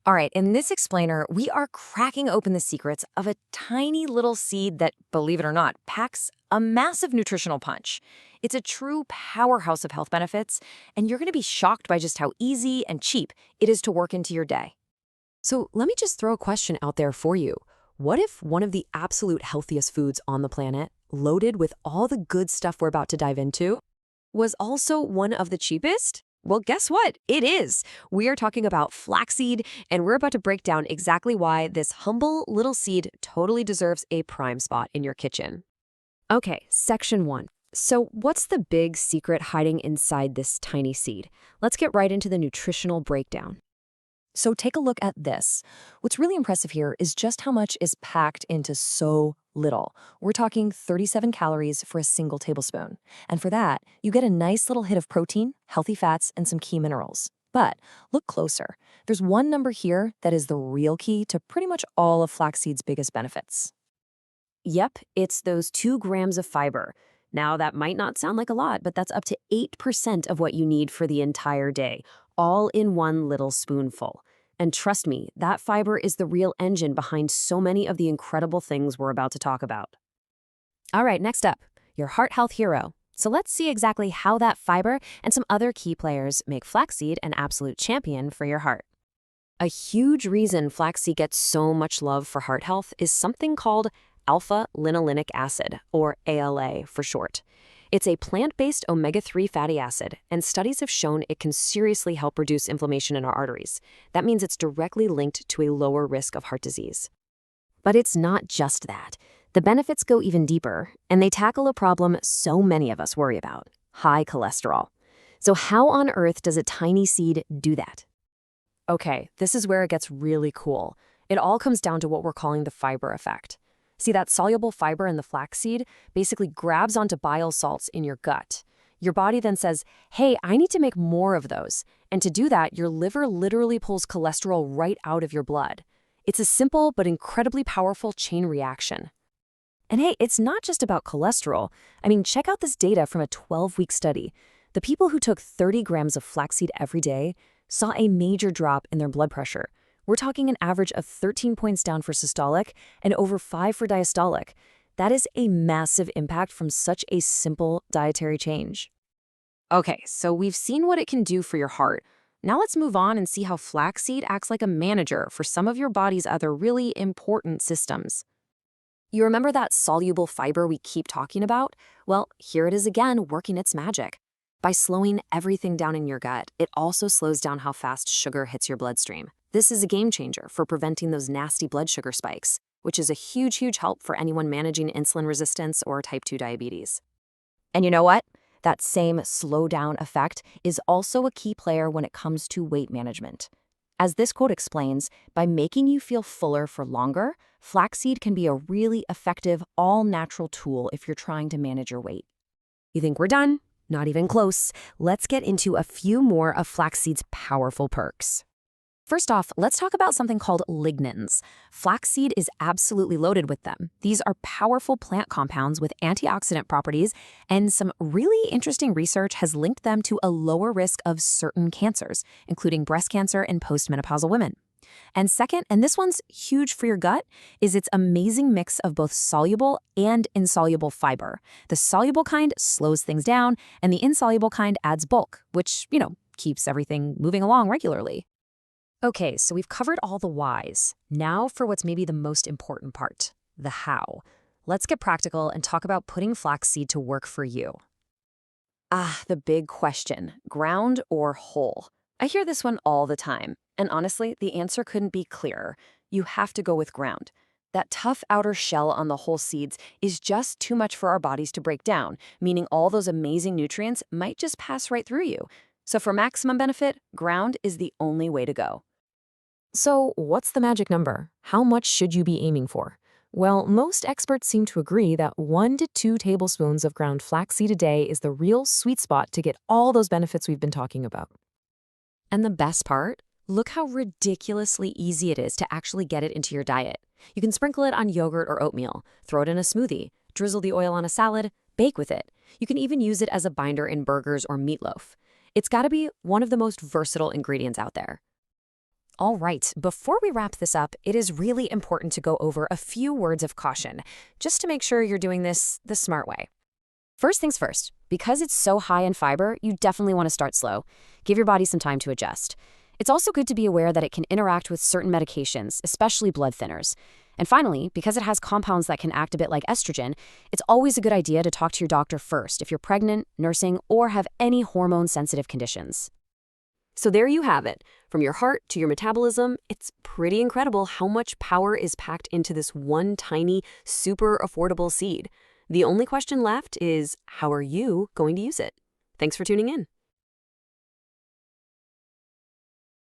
All right, in this explainer, we are cracking open the secrets of a tiny little seed that, believe it or not, packs a massive nutritional punch. It's a true powerhouse of health benefits, and you're going to be shocked by just how easy and cheap it is to work into your day. So let me just throw a question out there for you. What if one of the absolute healthiest foods on the planet, loaded with all the good stuff we're about to dive into, was also one of the cheapest? Well, guess what? It is. We are talking about flaxseed, and we're about to break down exactly why this humble little seed totally deserves a prime spot in your kitchen. Okay, section 1. So what's the big secret hiding inside this tiny seed? Let's get right into the nutritional breakdown. So take a look at this. What's really impressive here is just how much is packed into so little. We're talking 37 calories for a single tablespoon. And for that, you get a nice little hit of protein, healthy fats, and some key minerals. But look closer. There's one number here that is the real key to pretty much all of flaxseed's biggest benefits. Yep, it's those 2 grams of fiber. Now, that might not sound like a lot, but that's up to 8% of what you need for the entire day, all in one little spoonful. And trust me, that fiber is the real engine behind so many of the incredible things we're about to talk about. All right, next up, your heart health hero. So let's see exactly how that fiber and some other key players make flaxseed an absolute champion for your heart. A huge reason flaxseed gets so much love for heart health is something called alpha-linolenic acid, or ALA for short. It's a plant-based omega-3 fatty acid, and studies have shown it can seriously help reduce inflammation in our arteries. That means it's directly linked to a lower risk of heart disease. But it's not just that. The benefits go even deeper, and they tackle a problem so many of us worry about: high cholesterol. So how on earth does a tiny seed do that? Okay, this is where it gets really cool. It all comes down to what we're calling the fiber effect. See, that soluble fiber in the flaxseed basically grabs onto bile salts in your gut. Your body then says, hey, I need to make more of those. And to do that, your liver literally pulls cholesterol right out of your blood. It's a simple but incredibly powerful chain reaction. And hey, it's not just about cholesterol. I mean, check out this data from a 12-week study. The people who took 30 grams of flaxseed every day saw a major drop in their blood pressure. We're talking an average of 13 points down for systolic and over 5 for diastolic. That is a massive impact from such a simple dietary change. Okay, so we've seen what it can do for your heart. Now let's move on and see how flaxseed acts like a manager for some of your body's other really important systems. You remember that soluble fiber we keep talking about? Well, here it is again, working its magic. By slowing everything down in your gut, it also slows down how fast sugar hits your bloodstream. This is a game changer for preventing those nasty blood sugar spikes, which is a huge help for anyone managing insulin resistance or type 2 diabetes. And you know what? That same slow down effect is also a key player when it comes to weight management. As this quote explains, by making you feel fuller for longer, flaxseed can be a really effective, all-natural tool if you're trying to manage your weight. You think we're done? Not even close. Let's get into a few more of flaxseed's powerful perks. First off, let's talk about something called lignans. Flaxseed is absolutely loaded with them. These are powerful plant compounds with antioxidant properties, and some really interesting research has linked them to a lower risk of certain cancers, including breast cancer in postmenopausal women. And second, and this one's huge for your gut, is its amazing mix of both soluble and insoluble fiber. The soluble kind slows things down, and the insoluble kind adds bulk, which, keeps everything moving along regularly. Okay, so we've covered all the whys. Now for what's maybe the most important part, the how. Let's get practical and talk about putting flaxseed to work for you. The big question, ground or whole? I hear this one all the time, and honestly, the answer couldn't be clearer. You have to go with ground. That tough outer shell on the whole seeds is just too much for our bodies to break down, meaning all those amazing nutrients might just pass right through you. So for maximum benefit, ground is the only way to go. So what's the magic number? How much should you be aiming for? Well, most experts seem to agree that 1 to 2 tablespoons of ground flaxseed a day is the real sweet spot to get all those benefits we've been talking about. And the best part? Look how ridiculously easy it is to actually get it into your diet. You can sprinkle it on yogurt or oatmeal, throw it in a smoothie, drizzle the oil on a salad, bake with it. You can even use it as a binder in burgers or meatloaf. It's got to be one of the most versatile ingredients out there. All right, before we wrap this up, it is really important to go over a few words of caution, just to make sure you're doing this the smart way. First things first, because it's so high in fiber, you definitely want to start slow. Give your body some time to adjust. It's also good to be aware that it can interact with certain medications, especially blood thinners. And finally, because it has compounds that can act a bit like estrogen, it's always a good idea to talk to your doctor first if you're pregnant, nursing, or have any hormone-sensitive conditions. So there you have it. From your heart to your metabolism, it's pretty incredible how much power is packed into this one tiny, super affordable seed. The only question left is, how are you going to use it? Thanks for tuning in.